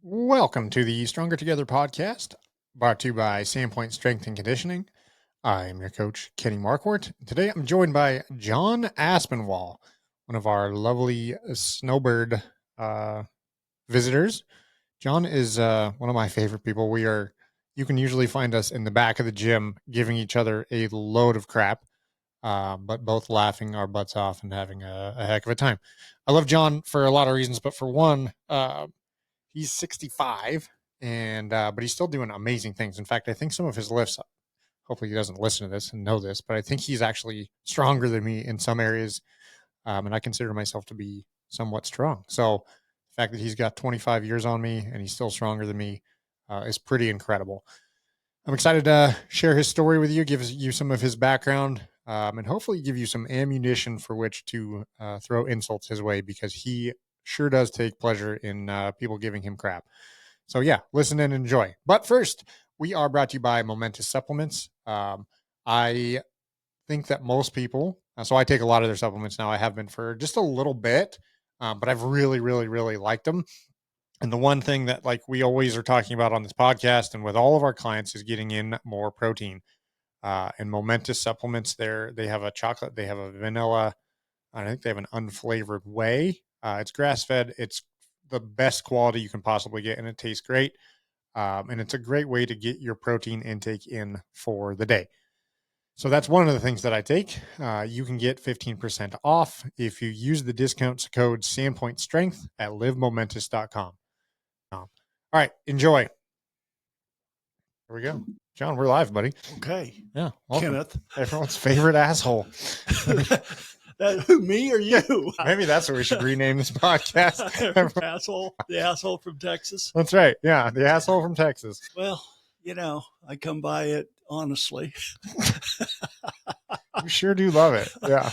Welcome to the Stronger Together podcast, brought to you by Sandpoint Strength and Conditioning. I am your coach, Kenny Marquardt. Today I'm joined by John Aspinwall, one of our lovely snowbird visitors. John is one of my favorite people. You can usually find us in the back of the gym giving each other a load of crap, but both laughing our butts off and having a heck of a time. I love John for a lot of reasons, but for one, he's 65 but he's still doing amazing things. In fact, I think some of his lifts, hopefully he doesn't listen to this and know this, but I think he's actually stronger than me in some areas. And I consider myself to be somewhat strong. So the fact that he's got 25 years on me and he's still stronger than me is pretty incredible. I'm excited to share his story with you, give you some of his background, and hopefully give you some ammunition for which to throw insults his way, because he sure does take pleasure in people giving him crap. So yeah, listen and enjoy. But first, we are brought to you by Momentous Supplements. I think that most people, so I take a lot of their supplements now. I have been for just a little bit, but I've really, really, really liked them. And the one thing that like we always are talking about on this podcast and with all of our clients is getting in more protein. And Momentous Supplements, they have a chocolate, they have a vanilla, I think they have an unflavored whey. It's grass-fed. It's the best quality you can possibly get, and it tastes great. And it's a great way to get your protein intake in for the day. So that's one of the things that I take. You can get 15% off if you use the discount code SandpointStrength at livemomentous.com. All right, enjoy. Here we go. John, we're live, buddy. Okay. Yeah. Welcome. Kenneth. Everyone's favorite asshole. Who, me or you? Maybe that's what we should rename this podcast. The asshole from Texas. That's right. Yeah, the asshole from Texas. Well, I come by it honestly. You sure do love it. Yeah.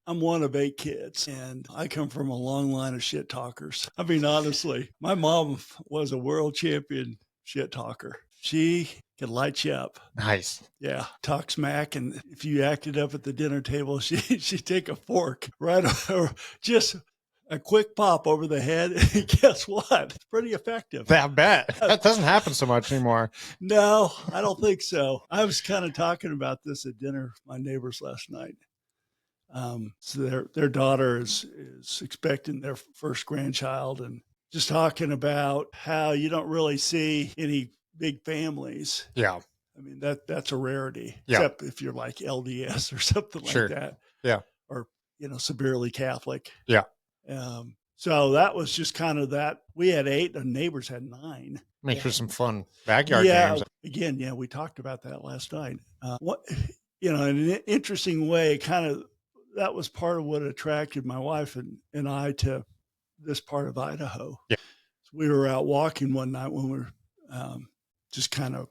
I'm one of 8 kids, and I come from a long line of shit talkers. I mean, honestly, my mom was a world champion shit talker. She could light you up. Nice. Yeah. Talk smack. And if you acted up at the dinner table, she'd take a fork right over, just a quick pop over the head. And guess what? It's pretty effective. I bet. That doesn't happen so much anymore. No, I don't think so. I was kind of talking about this at dinner with my neighbors last night. So their daughter is expecting their first grandchild, and just talking about how you don't really see any big families. Yeah. I mean, that's a rarity, yeah. Except if you're like LDS or something sure. like that. Yeah. Or, severely Catholic. Yeah. So that was just kind of that. We had 8 and neighbors had 9. Make for some fun backyard games. Again, we talked about that last night. In an interesting way, kind of that was part of what attracted my wife and I to this part of Idaho. Yeah. So we were out walking one night when we were just kind of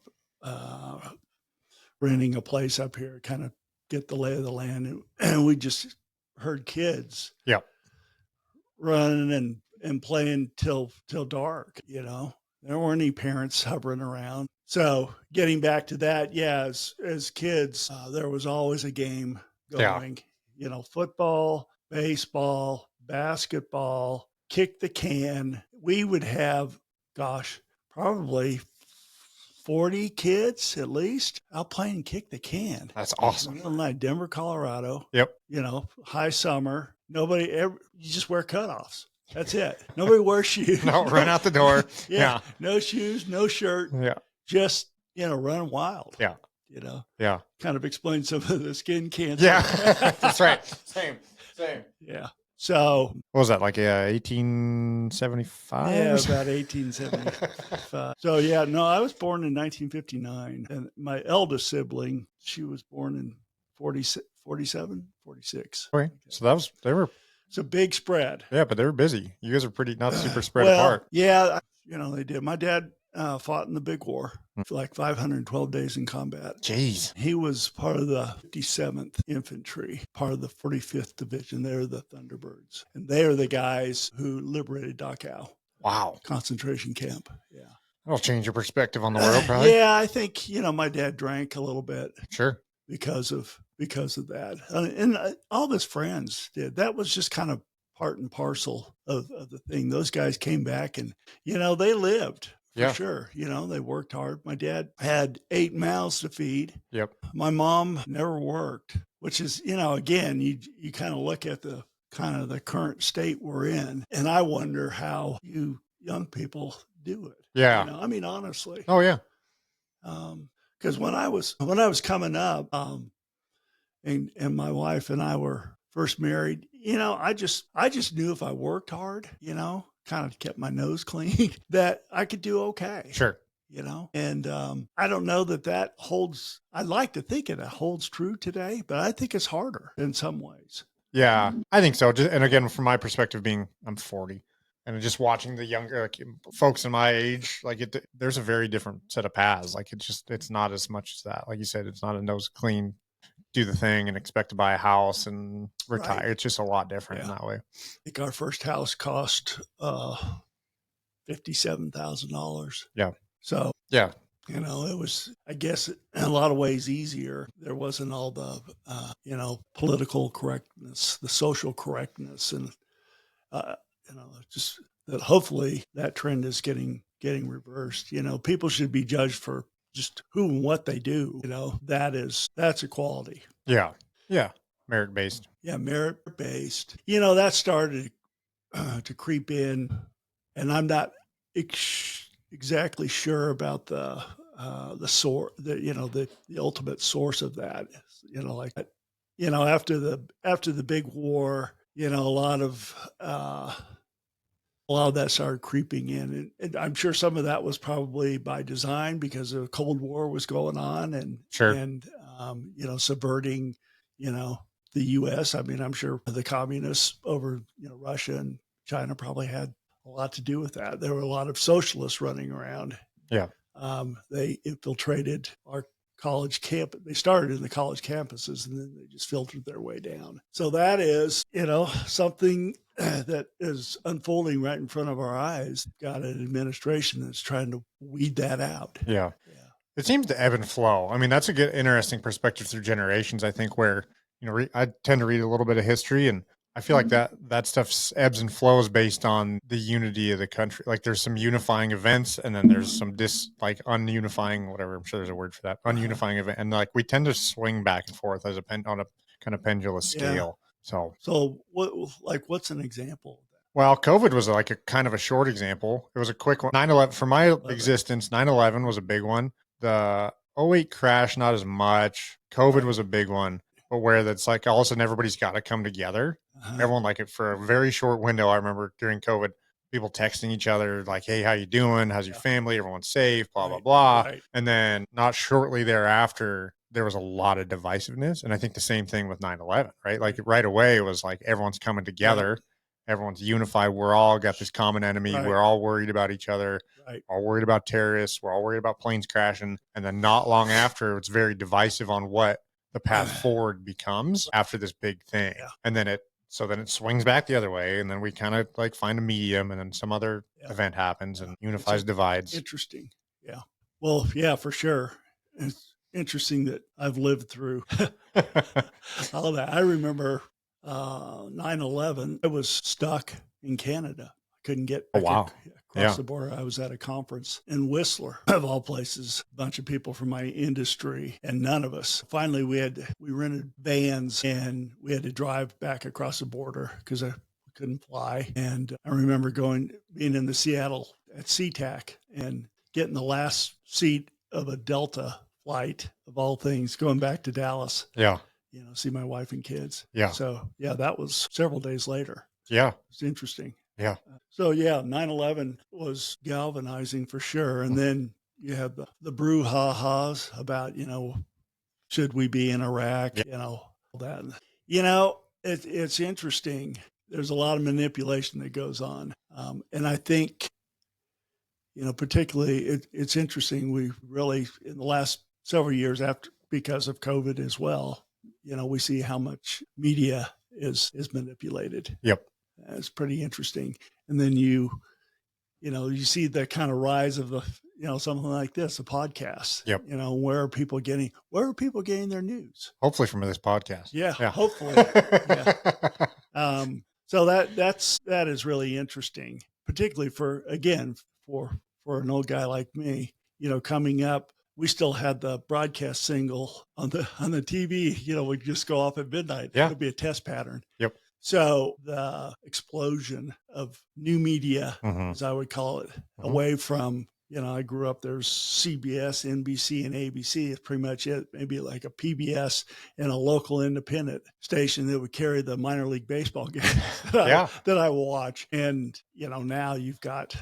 renting a place up here, kind of get the lay of the land. And we just heard kids running and playing till dark, There weren't any parents hovering around. So getting back to that, as kids, there was always a game going, football, baseball, basketball, kick the can. We would have, probably 40 kids at least out playing kick the can. That's awesome. Middle night, Denver, Colorado. Yep. High summer. You just wear cutoffs. That's it. Nobody wears shoes. No, run out the door. Yeah. No shoes, no shirt. Yeah. Just, running wild. Yeah. Yeah. Kind of explains some of the skin cancer. Yeah. That's right. Same. Yeah. So what was that, like 1875? Yeah, about 1875. So I was born in 1959, and my eldest sibling, she was born in 47, 46. Okay. So it's a big spread. Yeah, but they were busy. You guys are pretty not super spread apart. Yeah, they did. My dad fought in the big war for like 512 days in combat. Jeez. He was part of the 57th Infantry, part of the 45th Division. They're the Thunderbirds. And they are the guys who liberated Dachau. Wow. Concentration camp. Yeah. That'll change your perspective on the world, probably. Yeah, I think, my dad drank a little bit. Sure. Because of that. And all of his friends did. That was just kind of part and parcel of the thing. Those guys came back and, they lived for sure. They worked hard. My dad had 8 mouths to feed. Yep. My mom never worked, which is, again, you kind of look at the current state we're in, and I wonder how you young people do it. Yeah. I mean, honestly. Oh yeah. Because when I was coming up, and my wife and I were first married, I just knew if I worked hard, kind of kept my nose clean, that I could do okay. Sure. And I don't know that holds. I'd like to think it holds true today, but I think it's harder in some ways. Yeah, I think so. And again, from my perspective, I'm 40, and just watching the younger folks in my age, there's a very different set of paths. It's not as much as that. Like you said, it's not a nose clean, do the thing and expect to buy a house and retire. Right. It's just a lot different in that way. I think our first house cost $57,000. Yeah. So yeah. It was, I guess, in a lot of ways easier. There wasn't all the, political correctness, the social correctness, and, just that hopefully that trend is getting reversed. People should be judged for just who and what they do. That's equality. Yeah. Yeah. Merit-based. Yeah. Merit-based. That started to creep in, and I'm not exactly sure about the source, the ultimate source of that. After the big war, a lot of that started creeping in, and I'm sure some of that was probably by design because the Cold War was going on, and sure. and subverting the U.S. I mean, I'm sure the communists over Russia and China probably had a lot to do with that. There were a lot of socialists running around. Yeah. They infiltrated our college camp. They started in the college campuses, and then they just filtered their way down. So that is, something that is unfolding right in front of our eyes. Got an administration that's trying to weed that out. Yeah. It seems to ebb and flow. I mean, that's a good, interesting perspective through generations, I think, where, I tend to read a little bit of history, and I feel like that stuff ebbs and flows based on the unity of the country. Like there's some unifying events, and then there's some ununifying, whatever. I'm sure there's a word for that, ununifying event. And we tend to swing back and forth as on a kind of pendulous scale. Yeah. So what's an example of that? Well, COVID was like a kind of a short example. It was a quick one. 9/11 for my existence. 9/11 was a big one. The 2008 crash, not as much. COVID was a big one. But where that's like all of a sudden everybody's got to come together. Everyone for a very short window. I remember during COVID, people texting each other like, "Hey, how you doing? How's your family? Everyone's safe, blah, blah, blah." Right. And then not shortly thereafter, there was a lot of divisiveness. And I think the same thing with 9/11, right? Like right away, it was like everyone's coming together. Right. Everyone's unified. We're all got this common enemy. Right. We're all worried about each other. Right. All worried about terrorists. We're all worried about planes crashing. And then not long after, it's very divisive on what the path forward becomes after this big thing. Yeah. And then it swings back the other way, and then we kind of find a medium, and then some other event happens and unifies divides. Interesting. Yeah. Well, yeah, for sure. It's interesting that I've lived through all of that. I remember 9/11. I was stuck in Canada. I couldn't get across the border. I was at a conference in Whistler, of all places, a bunch of people from my industry, and none of us. Finally, we rented vans, and we had to drive back across the border because I couldn't fly. And I remember being in the Seattle at SeaTac and getting the last seat of a Delta flight, of all things, going back to Dallas. Yeah. See my wife and kids. Yeah. So, that was several days later. Yeah. It's interesting. Yeah. So 9/11 was galvanizing for sure. And then you have the brouhaha's about, should we be in Iraq, all that. It's interesting. There's a lot of manipulation that goes on. And I think, particularly it's interesting. We really, in the last several years because of COVID as well, we see how much media is manipulated. Yep. It's pretty interesting. And then you see the kind of rise of the, something like this, a podcast. Yep. Where are people getting their news? Hopefully from this podcast. Yeah. Hopefully. Yeah. So that is really interesting, particularly for an old guy like me, coming up. We still had the broadcast single on the TV, would just go off at midnight. Yeah. It would be a test pattern. Yep. So the explosion of new media, Mhm. as I would call it, Mhm. away from, I grew up, there's CBS, NBC, and ABC is pretty much it. Maybe like a PBS and a local independent station that would carry the minor league baseball games that I will watch. And, now you've got,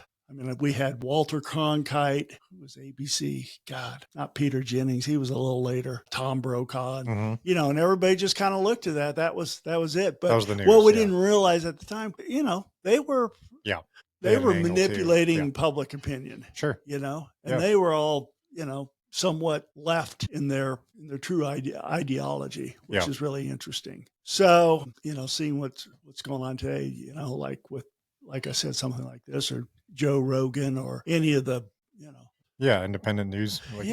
we had Walter Cronkite, who was ABC. God, not Peter Jennings. He was a little later. Tom Brokaw, and, and everybody just kind of looked at that. That was it. But that was the news, what we didn't realize at the time, they were, they were manipulating public opinion. Sure. And they were all, somewhat left in their true ideology, which is really interesting. So, seeing what's going on today, like I said, something like this, or Joe Rogan, or any of the, independent news. Well,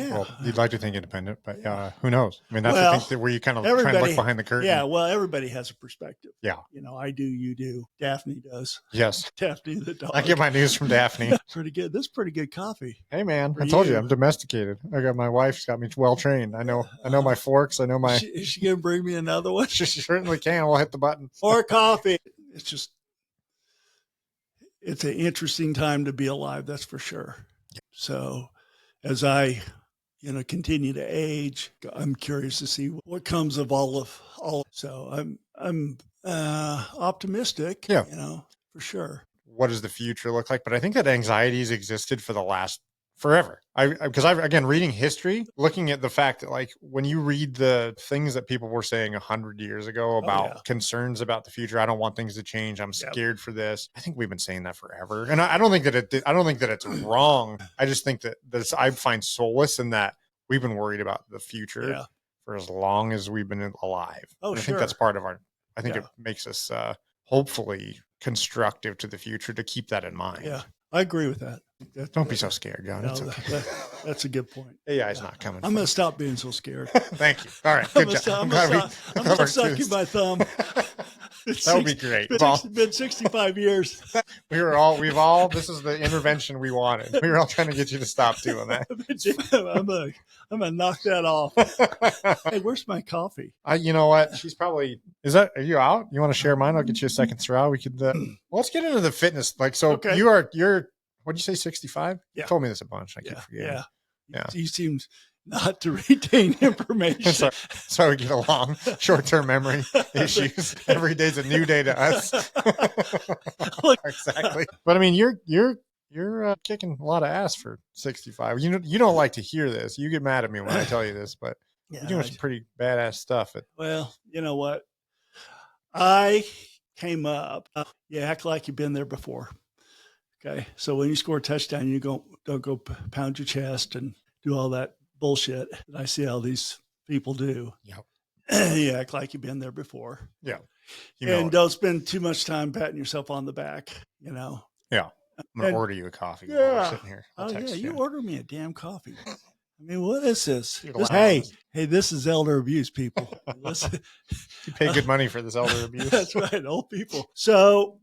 you'd like to think independent, but who knows? I mean, that's the thing that where you kind of try and look behind the curtain. Yeah, well, everybody has a perspective. Yeah. I do, you do. Daphne does. Yes. Daphne the dog. I get my news from Daphne. Pretty good. This is pretty good coffee. Hey, man, I told you I'm domesticated. My wife's got me well trained. I know my forks. I know my. Is she going to bring me another one? She certainly can. We'll hit the button. Or coffee. It's an interesting time to be alive. That's for sure. So as I, continue to age, I'm curious to see what comes of all. So I'm optimistic, for sure. What does the future look like? But I think that anxiety's existed for the last forever. Because I've again, reading history, looking at the fact that like when you read the things that people were saying 100 years ago about concerns about the future, I don't want things to change. I'm scared for this. I think we've been saying that forever. And I don't think that it's wrong. I just think that I find solace in that we've been worried about the future for as long as we've been alive. Oh, I think that's part of I think it makes us hopefully constructive to the future to keep that in mind. Yeah, I agree with that. Don't be so scared, John. No, it's okay. That's a good point. AI's not coming. I'm going to stop being so scared. Thank you. All right. Good job. I'm going to suck in my thumb. That would be great. It's been 65 years. We've all, this is the intervention we wanted. We were all trying to get you to stop doing that. I'm going to knock that off. Hey, where's my coffee? You know what? She's probably, are you out? You want to share mine? I'll get you a second straw. We could, let's get into the fitness. You're, what'd you say, 65? Yeah. You told me this a bunch. I keep forgetting. Yeah. You seem not to retain information. so we get along. Short-term memory issues. Every day's a new day to us. Exactly. But I mean, you're kicking a lot of ass for 65. You don't like to hear this. You get mad at me when I tell you this, but you're doing some pretty badass stuff. Well, you know what? I came up. You act like you've been there before. Okay, so when you score a touchdown, you don't go pound your chest and do all that bullshit that I see all these people do. Yep. You act like you've been there before. Yeah. Don't spend too much time patting yourself on the back, Yeah. I'm going to order you a coffee while we're sitting here. You order me a damn coffee. I mean, what is this? Hey, this is elder abuse, people. Listen. You pay good money for this elder abuse. That's right, old people. So,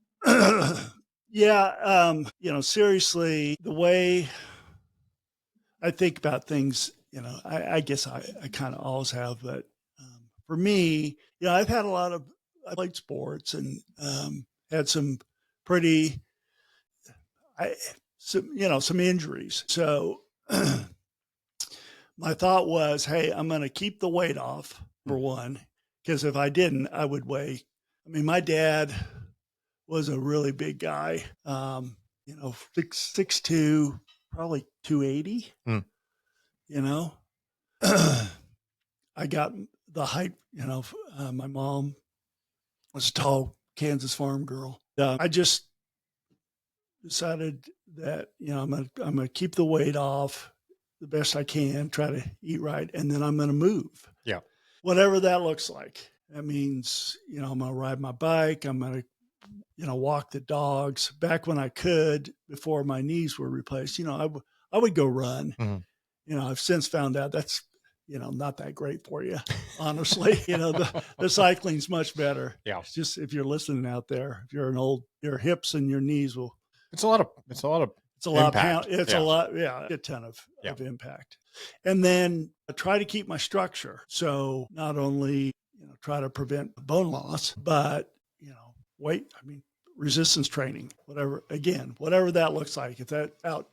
seriously, the way I think about things, I guess I kind of always have, but for me, I've had I played sports and had some pretty, some injuries. So my thought was, hey, I'm going to keep the weight off for one, because if I didn't, I would weigh. I mean, my dad was a really big guy, 6'2", probably 280, I got the height, my mom was a tall Kansas farm girl. I just decided that, I'm going to keep the weight off the best I can, try to eat right. And then I'm going to move. Yeah. Whatever that looks like. That means, I'm going to ride my bike. I'm going to, walk the dogs. Back when I could, before my knees were replaced, I would go run. Mm-hmm. I've since found out that's not that great for you, honestly. The cycling's much better. Yeah. It's just, if you're listening out there, if you're your hips and your knees will. It's a lot of It's a lot. It's a lot. Yeah, a ton of impact. And then I try to keep my structure. So not only try to prevent bone loss, but resistance training, whatever that looks like. If that out,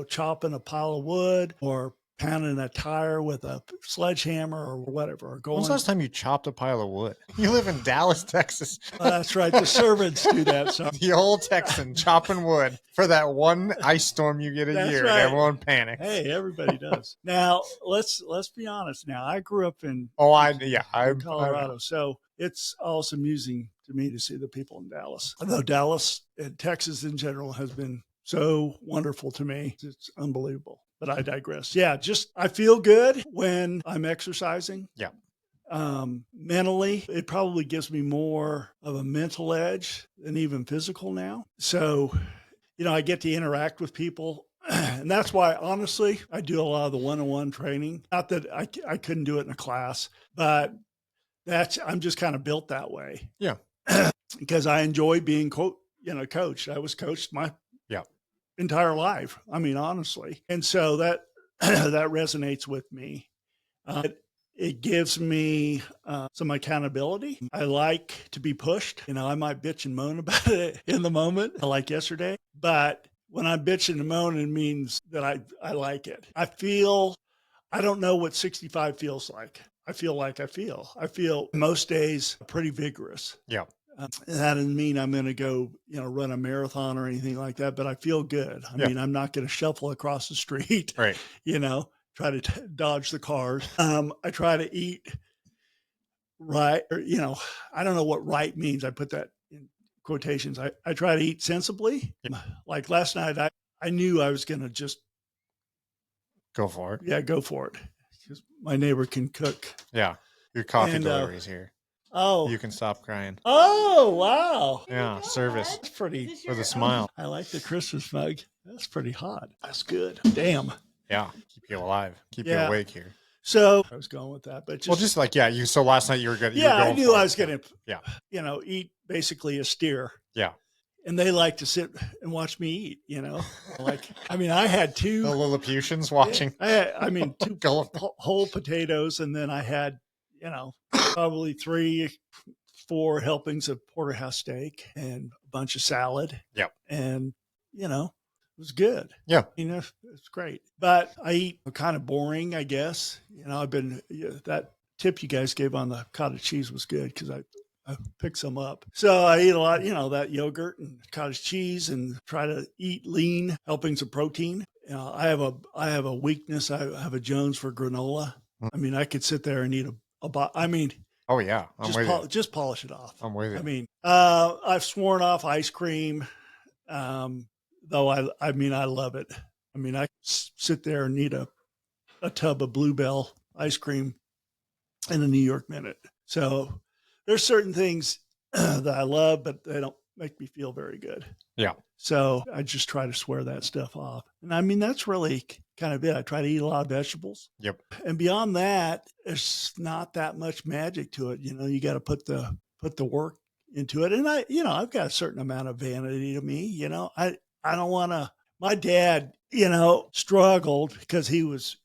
chopping a pile of wood or pounding a tire with a sledgehammer or whatever. Or When's the last time you chopped a pile of wood? You live in Dallas, Texas. That's right. The servants do that. So. The old Texan chopping wood for that one ice storm you get a year, right. And everyone panics. Hey, everybody does. Now let's be honest. Now I grew up in Colorado, so it's also amusing to me to see the people in Dallas. Although Dallas and Texas in general has been so wonderful to me, it's unbelievable. But I digress. Yeah, I feel good when I'm exercising. Yeah. Mentally, it probably gives me more of a mental edge than even physical now. So, I get to interact with people. And that's why, honestly, I do a lot of the one-on-one training. Not that I couldn't do it in a class, but I'm just kind of built that way. Yeah. Because I enjoy being coached. I was coached my entire life. I mean, honestly. And so that resonates with me. It gives me some accountability. I like to be pushed. I might bitch and moan about it in the moment, like yesterday. But when I'm bitching and moaning, it means that I like it. I don't know what 65 feels like. I feel like I feel most days pretty vigorous. Yeah. That doesn't mean I'm going to go, run a marathon or anything like that, but I feel good. I mean, I'm not going to shuffle across the street, right. Try to dodge the cars. I try to eat right, or, I don't know what right means. I put that in quotations. I try to eat sensibly. Yeah. Like last night, I knew I was going to just go for it. Yeah, go for it. Because my neighbor can cook. Yeah. Your coffee delivery's here. Oh, you can stop crying. Oh, wow. Yeah. Service. That's pretty. With a smile. I like the Christmas mug. That's pretty hot. That's good. Damn. Yeah. Keep you alive. Keep you awake here. So I was going with that, but just like, so last night you were good. Yeah, I knew I was going to, eat basically a steer. Yeah. And they like to sit and watch me eat, I had two. The Lilliputians watching. I had, two whole potatoes. And then I had, probably 3-4 helpings of porterhouse steak and a bunch of salad. Yep. And, it was good. Yeah. It's great. But I eat kind of boring, I guess. I've been, that tip you guys gave on the cottage cheese was good because I picked some up. So I eat a lot, that yogurt and cottage cheese and try to eat lean helpings of protein. I have a weakness. I have a Jones for granola. I mean, I could sit there and eat oh yeah, just polish it off. I'm with you. I mean, I've sworn off ice cream, though I love it. I mean, I sit there and eat a tub of Bluebell ice cream in a New York minute. So there's certain things that I love, but they don't make me feel very good. Yeah. So I just try to swear that stuff off. And that's really kind of it. I try to eat a lot of vegetables. Yep. And beyond that, there's not that much magic to it. You got to put the work into it. And I've got a certain amount of vanity to me. I don't want to. My dad, struggled because he was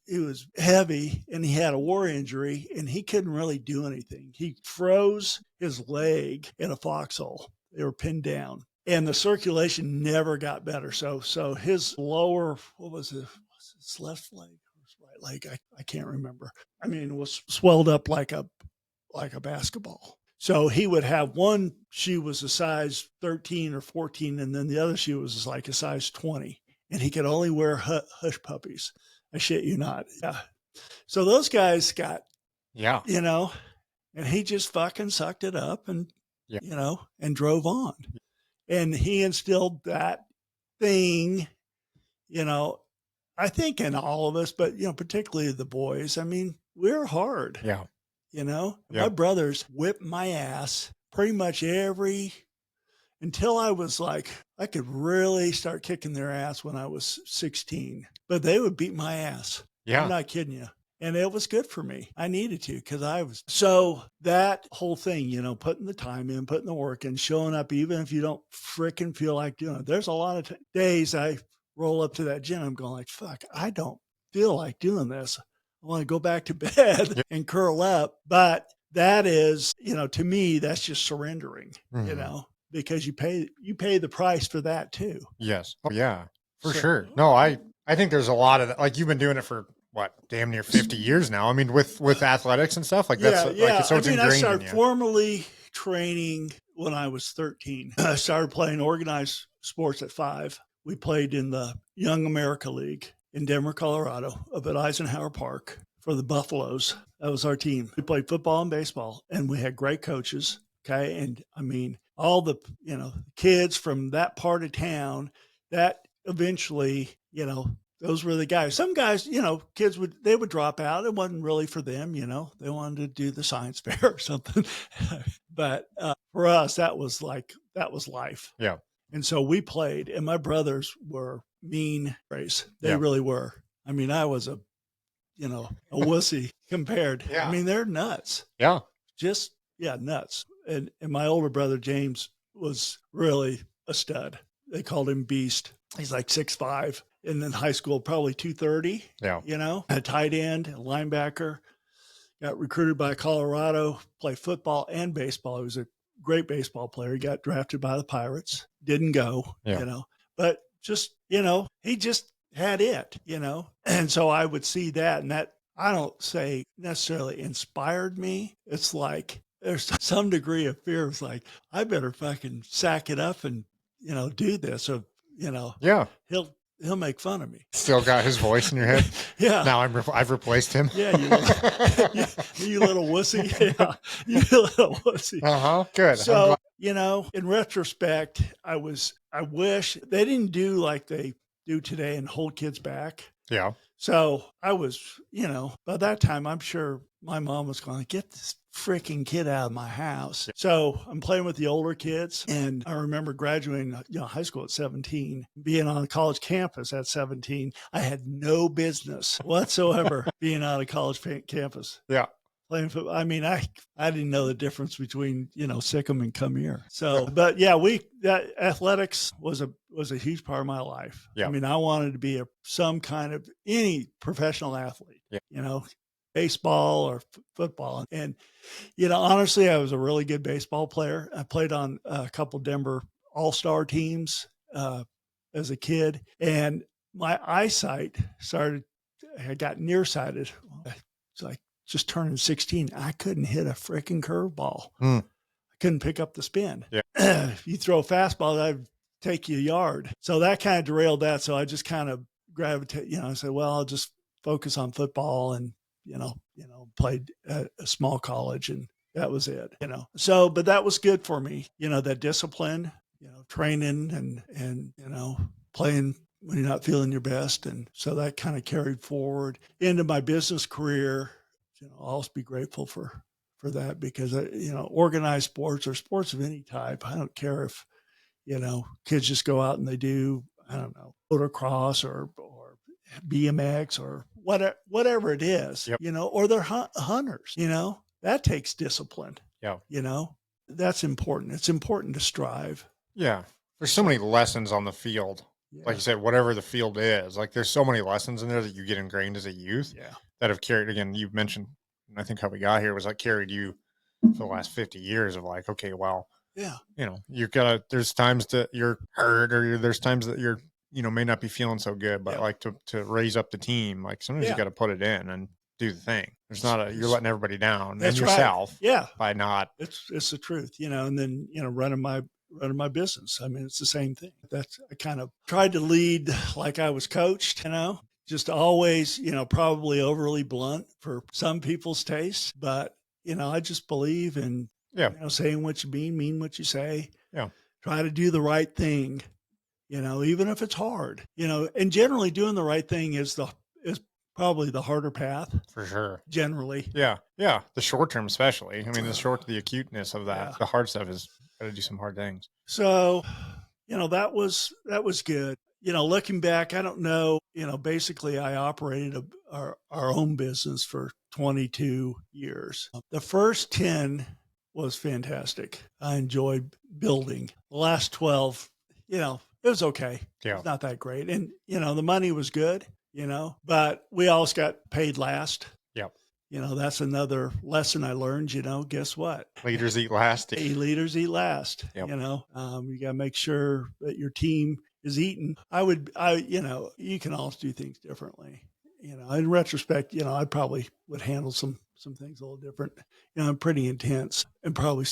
heavy and he had a war injury and he couldn't really do anything. He froze his leg in a foxhole. They were pinned down and the circulation never got better. So his lower, what was it? Was his left leg or his right leg? I can't remember. I mean, it was swelled up like a basketball. So he would have one shoe was a size 13 or 14, and then the other shoe was like a size 20. And he could only wear hush puppies. I shit you not. Yeah. So those guys got, and he just fucking sucked it up and, and drove on. And he instilled that thing, I think in all of us, but, particularly the boys. I mean, we're hard. Yeah. My brothers whipped my ass pretty much until I was like, I could really start kicking their ass when I was 16, but they would beat my ass. Yeah. I'm not kidding you. And it was good for me. I needed to because so that whole thing, putting the time in, putting the work in, showing up, even if you don't freaking feel like doing it. There's a lot of days I roll up to that gym. I'm going like, fuck, I don't feel like doing this. I want to go back to bed and curl up. But that is, to me, that's just surrendering, because you pay the price for that too. Yes. Oh, yeah, for sure. No, I think there's a lot of that. Like, you've been doing it for what, damn near 50 years now. I mean, with athletics and stuff like that's like, so it's ingrained I started in you. formally training when I was 13. I started playing organized sports at 5. We played in the Young America League in Denver, Colorado, up at Eisenhower Park for the Buffaloes. That was our team. We played football and baseball, and we had great coaches. Okay. And I mean, all the, kids from that part of town that eventually, those were the guys. Some guys, kids would drop out. It wasn't really for them, they wanted to do the science fair or something. But for us, that was life. Yeah. And so we played, and my brothers were mean race. They really were. I mean, I was a wussy compared. Yeah. I mean, they're nuts. Yeah. Just, nuts. And my older brother, James, was really a stud. They called him Beast. He's like 6'5", and in high school, probably 230. Yeah. A tight end, a linebacker. Got recruited by Colorado, played football and baseball. He was a great baseball player. He got drafted by the Pirates. Didn't go, but just, he just had it, And so I would see that, and that, I don't say necessarily inspired me. It's like there's some degree of fear. It's like, I better fucking sack it up and, do this. Or, he'll make fun of me. Still got his voice in your head. Yeah. Now I've replaced him. Yeah. You little wussy. Yeah. You little wussy. Good. So, in retrospect, I wish they didn't do like they do today and hold kids back. Yeah. So I was, by that time, I'm sure my mom was going, get this freaking kid out of my house. So I'm playing with the older kids. And I remember graduating, high school at 17, being on a college campus at 17. I had no business whatsoever being on a college campus. Yeah. Playing football. I mean, I didn't know the difference between, sick 'em and come here. So, but yeah, that athletics was a huge part of my life. Yeah. I mean, I wanted to be some kind of any professional athlete, baseball or football. And, honestly, I was a really good baseball player. I played on a couple Denver all-star teams as a kid, and my eyesight I got nearsighted. It's like, just turning 16, I couldn't hit a freaking curveball. I couldn't pick up the spin. Yeah. If you throw a fastball, I'd take you a yard. So that kind of derailed that. So I just kind of gravitated, I said, well, I'll just focus on football and, played at a small college, and that was it, So, but that was good for me, that discipline, training and, playing when you're not feeling your best. And so that kind of carried forward into my business career. I'll always be grateful for that because, organized sports or sports of any type, I don't care if, kids just go out and they do, I don't know, motocross or BMX or whatever it is, or they're hunters, that takes discipline. Yeah. That's important. It's important to strive. Yeah. There's so many lessons on the field. Yeah. Like you said, whatever the field is, like there's so many lessons in there that you get ingrained as a youth that have carried, again, you've mentioned, and I think how we got here was like carried you for the last 50 years of like, okay, well, there's times that you're hurt or there's times that you're, may not be feeling so good, but like to raise up the team, like sometimes you got to put it in and do the thing. There's not you're letting everybody down and yourself by not. It's the truth, and then, running my business. I mean, it's the same thing. I kind of tried to lead like I was coached, just always, probably overly blunt for some people's taste, but, I just believe in, saying what you mean what you say. Yeah. Try to do the right thing, even if it's hard, and generally doing the right thing is probably the harder path. For sure. Generally. Yeah. Yeah. The short term, especially. I mean, the acuteness of that, the hard stuff is got to do some hard things. So, that was good. looking back, I don't know, basically I operated our own business for 22 years. The first 10 was fantastic. I enjoyed building. The last 12, it was okay. Yeah. It's not that great. And, the money was good, but we always got paid last. Yep. That's another lesson I learned, guess what? Leaders eat last. Leaders eat last. Yep. You got to make sure that your team is eating. You can always do things differently. In retrospect, I probably would handle some things a little different. I'm pretty intense and probably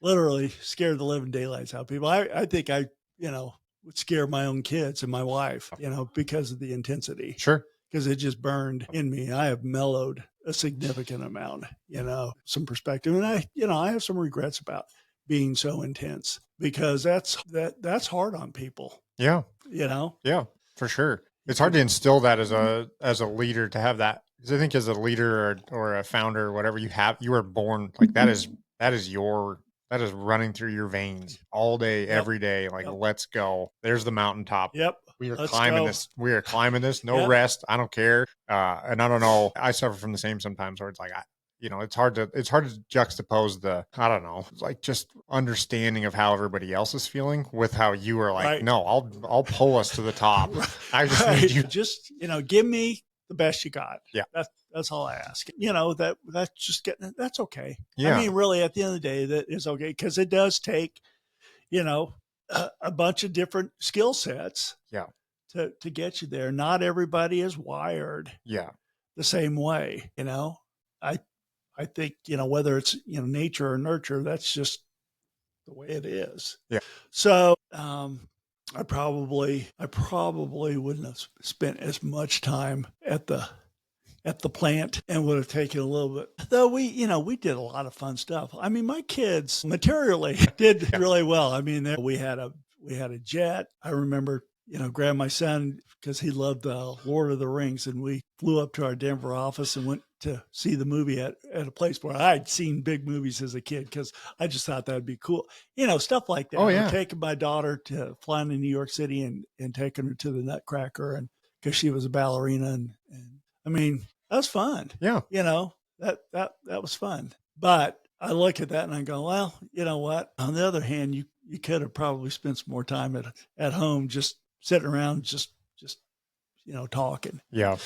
literally scared the living daylights out of people. I think I would scare my own kids and my wife, because of the intensity. Sure. Because it just burned in me. I have mellowed a significant amount, some perspective. And I have some regrets about being so intense, because that's hard on people. Yeah. Yeah, for sure. It's hard to instill that as a leader, to have that. Because I think as a leader or a founder or whatever, you are born like that is running through your veins all day, every day. Like, let's go. There's the mountaintop. Yep. We are climbing this. We are climbing this. No rest. I don't care. And I don't know. I suffer from the same sometimes, where it's like, it's hard to juxtapose I don't know, like just understanding of how everybody else is feeling with how you are like, no, I'll pull us to the top. I just need you. Just, give me the best you got. Yeah. That's all I ask. That's just that's okay. Yeah. I mean, really, at the end of the day, that is okay. Because it does take, a bunch of different skill sets. Yeah. To get you there. Not everybody is wired. Yeah. The same way. I think, whether it's, nature or nurture, that's just the way it is. Yeah. So, I probably wouldn't have spent as much time at the plant, and would have taken a little bit, though we did a lot of fun stuff. I mean, my kids materially did really well. I mean, we had a jet. I remember, grabbed my son because he loved the Lord of the Rings, and we flew up to our Denver office and went to see the movie at a place where I'd seen big movies as a kid, because I just thought that'd be cool. Stuff like that. Oh, yeah. Taking my daughter to flying to New York City and taking her to the Nutcracker, and because she was a ballerina, and I mean, that was fun. Yeah. That was fun. But I look at that and I go, well, you know what? On the other hand, you could have probably spent some more time at home, just sitting around, just talking. Yeah.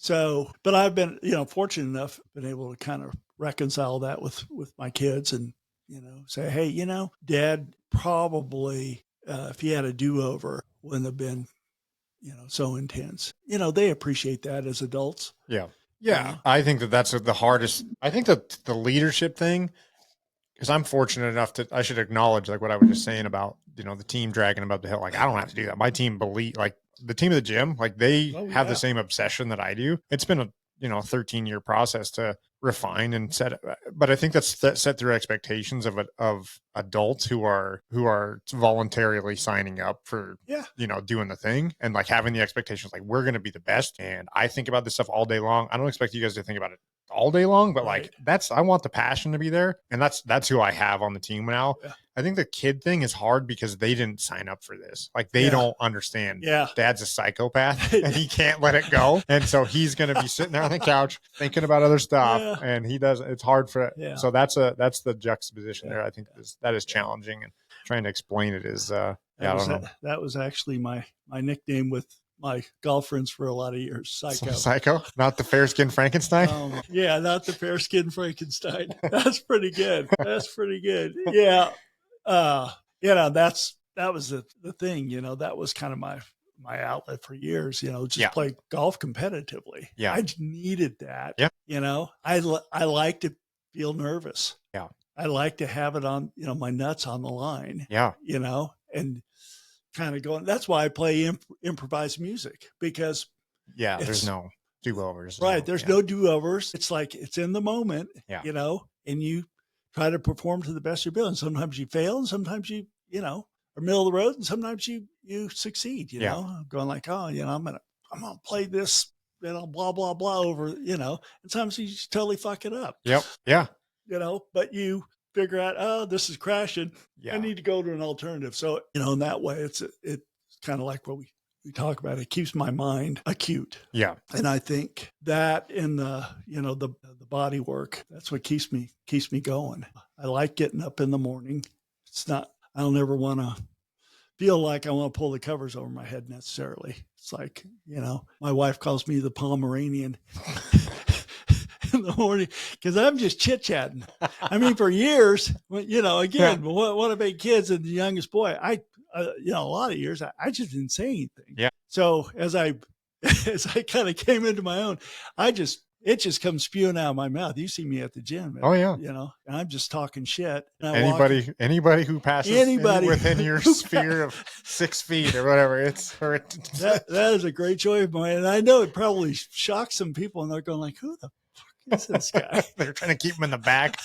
So, but I've been, fortunate enough, been able to kind of reconcile that with my kids, and, say, hey, Dad probably, if he had a do-over, wouldn't have been, so intense. They appreciate that as adults. Yeah. Yeah. I think that's the hardest. I think that the leadership thing, because I'm fortunate enough I should acknowledge, like what I was just saying about, the team dragging them up the hill. Like, I don't have to do that. My team like the team of the gym, like they have the same obsession that I do. It's been a 13-year process to refine and set it. But I think that's set through expectations of adults who are voluntarily signing up for, doing the thing, and like having the expectations, like, we're going to be the best. And I think about this stuff all day long. I don't expect you guys to think about it all day long, but like I want the passion to be there. And that's who I have on the team now. Yeah. I think the kid thing is hard because they didn't sign up for this. Like, they don't understand. Yeah. Dad's a psychopath and he can't let it go. And so he's going to be sitting there on the couch thinking about other stuff, and he does. It's hard for it. Yeah. So that's the juxtaposition there. I think that is challenging, and trying to explain it is, I don't know. That was actually my nickname with my golf friends for a lot of years. Psycho, not the fair-skinned Frankenstein. Not the fair-skinned Frankenstein. That's pretty good. Yeah. That was the thing, that was kind of my outlet for years, just play golf competitively. Yeah. I needed that. Yeah. I like to feel nervous. Yeah. I like to have it on, my nuts on the line. Yeah. And kind of going, that's why I play improvised music, because there's no do-overs. Right. There's no do-overs. It's like, it's in the moment, and you try to perform to the best of your ability. And sometimes you fail, and sometimes you are middle of the road, and sometimes you succeed, going like, oh, I'm going to play this, blah, blah, blah over, and sometimes you just totally fuck it up. Yep. Yeah. But you figure out, oh, this is crashing. Yeah. I need to go to an alternative. So, in that way, it's kind of like what we talk about it keeps my mind acute. Yeah. And I think that in the body work, that's what keeps me going. I like getting up in the morning. I don't ever want to feel like I want to pull the covers over my head necessarily. It's like, my wife calls me the Pomeranian in the morning because I'm just chit chatting. I mean, for years, again, one of 8 kids and the youngest boy, a lot of years, I just didn't say anything. Yeah. So as I kind of came into my own, it just comes spewing out of my mouth. You see me at the gym. Oh yeah. And I'm just talking shit. Anybody who passes within your sphere of 6 feet or whatever, that is a great joy of mine. And I know it probably shocks some people and they're going like, who the fuck is this guy? They're trying to keep him in the back.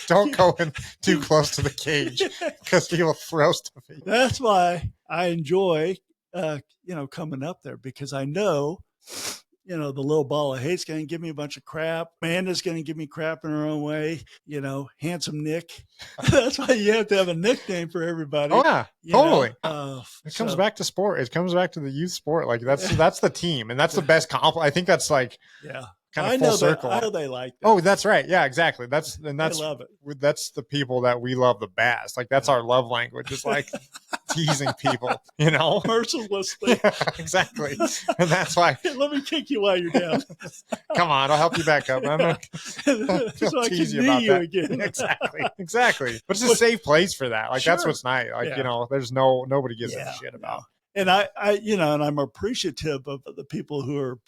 Don't go in too close to the cage because he will throw stuff at you. That's why I enjoy, coming up there because I know, the little ball of hate's going to give me a bunch of crap. Amanda's going to give me crap in her own way. Handsome Nick. That's why you have to have a nickname for everybody. Oh yeah, totally. It comes back to sport. It comes back to the youth sport. Like that's the team, and that's the best compliment. I think that's like kind of full circle. I know they like that. Oh, that's right. Yeah, exactly. That's they love it. That's the people that we love the best. Like that's our love language. It's like teasing people, mercilessly. Yeah, exactly. And that's why. Let me kick you while you're down. Come on, I'll help you back up. I'm not so I tease can you about knee that. You again. Exactly. But it's a safe place for that. Like that's what's nice. Like there's nobody gives a shit about. And I and I'm appreciative of the people who are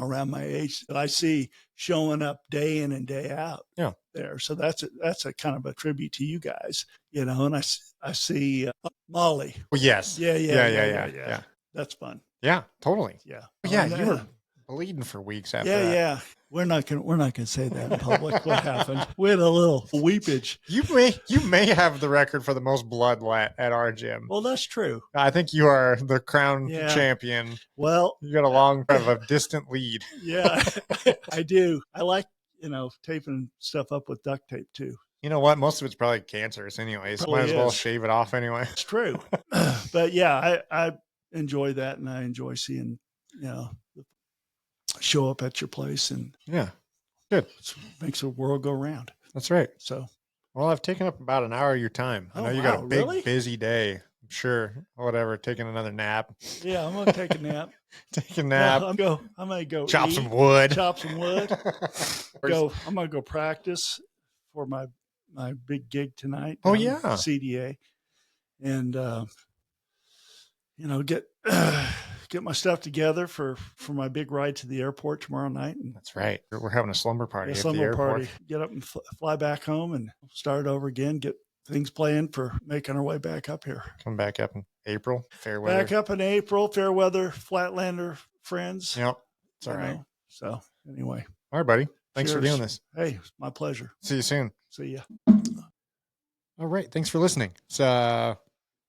around my age that I see showing up day in and day out. Yeah. There. So that's a kind of a tribute to you guys, and I see Molly. Well, yes. Yeah. That's fun. Yeah, totally. Yeah. Yeah. You were bleeding for weeks after that. Yeah. We're not gonna say that in public. What happened? We had a little weepage. You may have the record for the most blood at our gym. Well, that's true. I think you are the crown champion. Well, you got a long kind of a distant lead. Yeah, I do. I like taping stuff up with duct tape too. You know what? Most of it's probably cancerous anyways. Might as well shave it off anyway. It's true. But yeah, I enjoy that, and I enjoy seeing show up at your place, and good. It makes the world go round. That's right. So, well, I've taken up about an hour of your time. I know you got a big, busy day. I'm sure. Whatever. Taking another nap. Yeah, I'm gonna take a nap. Take a nap. I'm gonna go chop some wood. I'm gonna go practice for my big gig tonight. Oh yeah, CDA, and get my stuff together for my big ride to the airport tomorrow night. And that's right. We're having a slumber party at the airport. Get up and fly back home and start over again. Get things planned for making our way back up here. Come back up in April. Fair weather. Back up in April. Fair weather. Flatlander friends. Yep. It's all right. So anyway. All right, buddy. Thanks for doing this. Hey, it's my pleasure. See you soon. See ya. All right. Thanks for listening. So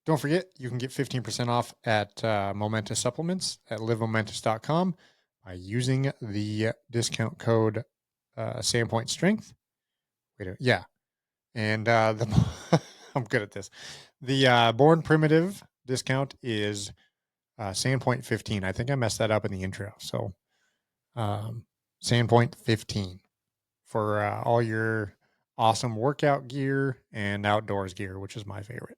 don't forget, you can get 15% off at Momentous Supplements at livemomentous.com by using the discount code Sandpoint Strength. And I'm good at this. The Born Primitive discount is Sandpoint 15. I think I messed that up in the intro. So Sandpoint 15 for all your awesome workout gear and outdoors gear, which is my favorite.